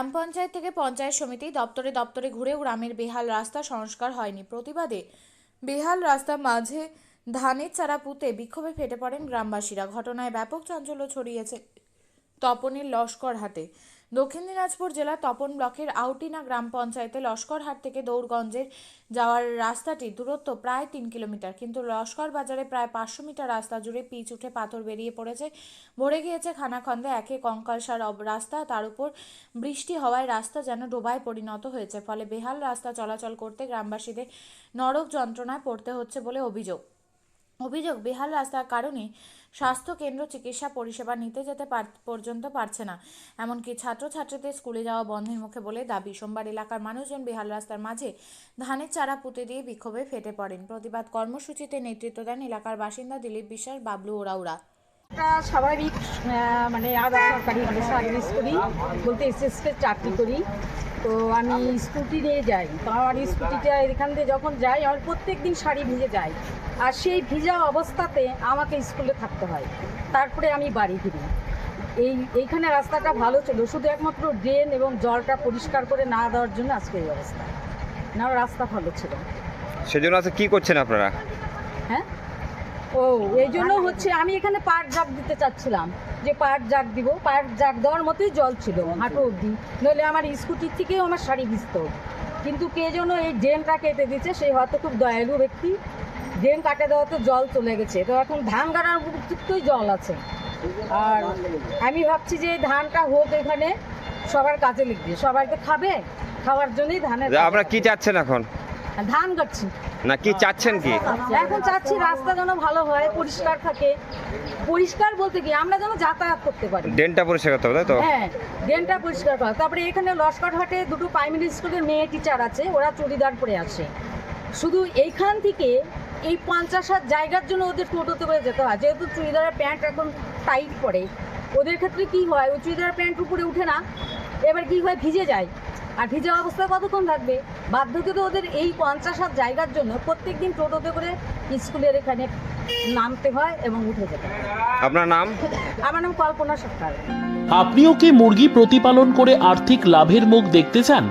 গ্রাম পঞ্চায়েত থেকে পঞ্চায়েত সমিতি দপ্তরে দপ্তরে ঘুরেও গ্রামের বেহাল রাস্তা সংস্কার হয়নি। প্রতিবাদে বেহাল রাস্তা মাঝে ধানের চারা পুঁতে বিক্ষোভে ফেটে পড়েন গ্রামবাসীরা। ঘটনায় ব্যাপক চাঞ্চল্য ছড়িয়েছে তপনের লস্করহাটে। দক্ষিণ দিনাজপুর জেলার তপন ব্লকের আউটিনা গ্রাম পঞ্চায়েতে লস্করহাট থেকে দৌড়গঞ্জের যাওয়ার রাস্তাটির দূরত্ব প্রায় 3 কিলোমিটার, কিন্তু লস্কর বাজারে প্রায় 500 মিটার রাস্তা জুড়ে পিচ উঠে পাথর বেরিয়ে পড়েছে, ভরে গিয়েছে খানাখন্দে। একে কঙ্কালসার রাস্তা, তার উপর বৃষ্টি হওয়ায় রাস্তা যেন ডোবায় পরিণত হয়েছে। ফলে বেহাল রাস্তা চলাচল করতে গ্রামবাসীদের নরক যন্ত্রণায় পড়তে হচ্ছে বলে অভিযোগ। বেহাল রাস্তার কারণে স্বাস্থ্য কেন্দ্র চিকিৎসা পরিষেবা নিতে যেতে পর্যন্ত পারছে না, এমনকি ছাত্রছাত্রীদের স্কুলে যাওয়া বন্ধের মুখে বলে দাবি। সোমবার এলাকার মানুষজন বেহাল রাস্তার মাঝে ধানের চারা পুঁতে দিয়ে বিক্ষোভে ফেটে পড়েন। প্রতিবাদ কর্মসূচিতে নেতৃত্ব দেন এলাকার বাসিন্দা দিলীপ বিশ্বাস, বাবলু ওরাউরা। স্বাভাবিক আধা সরকারি সার্ভিস করি বলতে এসএসকে চাকরি করি, তো আমি স্কুটি নিয়ে যাই। তো আমার স্কুটিটা এখান দিয়ে যখন যাই আমার প্রত্যেক দিন শাড়ি ভিজে যায়, আর সেই ভিজা অবস্থাতে আমাকে স্কুলে থাকতে হয়, তারপরে আমি বাড়ি ফিরি। এইখানে রাস্তাটা ভালো ছিল, শুধু একমাত্র ড্রেন এবং জলটা পরিষ্কার করে না দেওয়ার জন্য আজকে এই অবস্থা। না, রাস্তা ভালো ছিল। সেজন্য আজকে কি করছেন আপনারা? হ্যাঁ, এই জন্য আমি এখানে পাট জাগ দিতে চাচ্ছিলাম, যে পাট জাগ দিব। পাট জাগ দেওয়ার মতোই জল ছিল হাঁটু অবধি, নইলে আমার স্কুটির থেকেও আমার শাড়ি ভিজত। কিন্তু কে যেন এই ড্রেনটা কেটে দিচ্ছে, সেই হয়তো খুব দয়ালু ব্যক্তি। ড্রেন কাটে দেওয়াতে জল চলে গেছে, তো এখন ধান গাড়ার উপযুক্তই জল আছে। আর আমি ভাবছি যে ধানটা হোক, এখানে সবার কাজে লিখবে, সবাই তো খাওয়ার জন্যই ধানের। আপনারা কি চাচ্ছেন এখন? ধান কাটছি না, কি চাচ্ছেন? কি এখন চাচ্ছি রাস্তা যেন ভালো হয়, পরিষ্কার থাকে। পরিষ্কার বলতে কি, আমরা যেন যাতায়াত করতে পারি। ড্রেনটা পরিষ্কার করতে হবে, তাই তো? হ্যাঁ, ড্রেনটা পরিষ্কার করা। তারপরে এখানে লস্করহাটে দুটো প্রাইমারি স্কুলের মেয়ে টিচার আছে, ওরা চুড়িদার পরে আসে। শুধু এইখান থেকে এই 50-60 জায়গার জন্য ওদের টোটোতে করে যেতে হয়, যেহেতু চুড়িদারের প্যান্ট এখন টাইট পরে। ওদের ক্ষেত্রে কি হয়, ওই চুড়িদারের প্যান্ট উপরে উঠে না, এবার কি হয়, ভিজে যায়। আর ভিজা অবস্থায় কতক্ষণ থাকবে? বাধ্যকৃত ওদের এই 50-60 জায়গার জন্য প্রত্যেক দিন টোটোতে করে স্কুলের এখানে নামতে হয় এবং উঠে যেতে হয়। আপনার নাম? আমার নাম কল্পনা সরকার। আপনিও কি মুরগি প্রতিপালন করে আর্থিক লাভের মুখ দেখতে চান?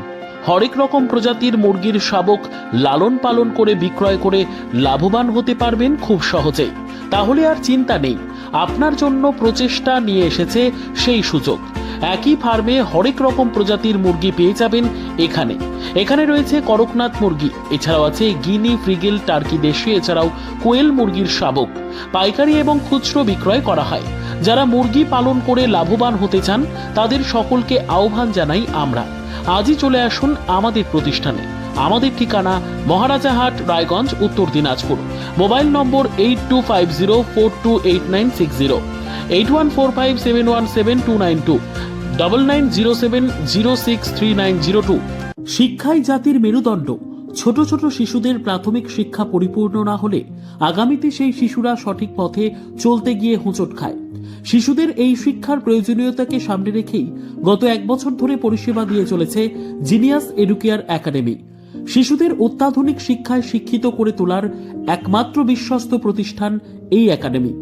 হরেক রকম প্রজাতির মুরগির শাবক লালন পালন করে বিক্রয় করে লাভবান হতে পারবেন খুব সহজেই। তাহলে আর চিন্তা নেই, আপনার জন্য প্রচেষ্টা নিয়ে এসেছে সেই সুযোগ। একই ফার্মে হরেক রকম প্রজাতির মুরগি পেয়ে যাবেন এখানে রয়েছে করকনাথ মুরগি, এছাড়াও আছে গিনি, ফ্রিগেল, টার্কি দেশি, এছাড়াও কোয়েল মুরগির শাবক। পাইকারি এবং খুচরো বিক্রয় করা হয়। যারা মুরগি পালন করে লাভবান হতে চান তাদের সকলকে আহ্বান জানাই আমরা। আজই চলে আসুন আমাদের প্রতিষ্ঠানে। আমাদের ঠিকানা মহারাজাহাট, রায়গঞ্জ, উত্তর দিনাজপুর। মোবাইল নম্বর 8250428960, 8145717292, 9907063902। শিক্ষাই জাতির মেরুদণ্ড। ছোট ছোট শিশুদের প্রাথমিক শিক্ষা পরিপূর্ণ না হলে আগামীতে সেই শিশুরা সঠিক পথে চলতে গিয়ে হোঁচট খায়। শিশুদের এই শিক্ষার প্রয়োজনীয়তাকে সামনে রেখেই গত 1 বছর ধরে পরিষেবা দিয়ে চলেছে জিনিয়াস এডুকেয়ার একাডেমি। শিশুদের অত্যাধুনিক শিক্ষায় শিক্ষিত করে তোলার একমাত্র বিশ্বস্ত প্রতিষ্ঠান এই একাডেমি।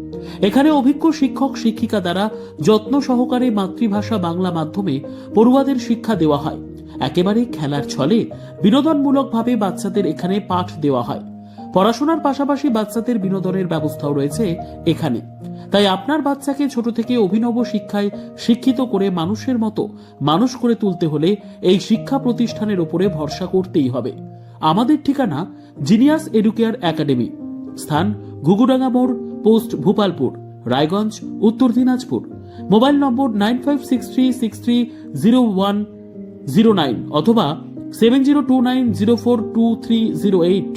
এখানে অভিজ্ঞ শিক্ষক শিক্ষিকা দ্বারা যত্ন সহকারে মাতৃভাষা বাংলা মাধ্যমে পড়ুয়াদের শিক্ষা দেওয়া হয়। একেবারে খেলার ছলে বিনোদনমূলকভাবে বাচ্চাদের এখানে পাঠ দেওয়া হয়। পড়াশোনার পাশাপাশি বাচ্চাদের বিনোদনের ব্যবস্থাও রয়েছে এখানে। তাই আপনার বাচ্চাকে ছোট থেকে অভিনব শিক্ষায় শিক্ষিত করে মানুষের মতো মানুষ করে তুলতে হলে এই শিক্ষা প্রতিষ্ঠানের উপরে ভরসা করতেই হবে। আমাদের ঠিকানা জিনিয়াস এডুকেয়ার একাডেমি, স্থান ঘুঘুডাঙ্গা মোড়, পোস্ট ভূপালপুর, রায়গঞ্জ, উত্তর দিনাজপুর। মোবাইল নম্বর 9563630109 অথবা 7029042308।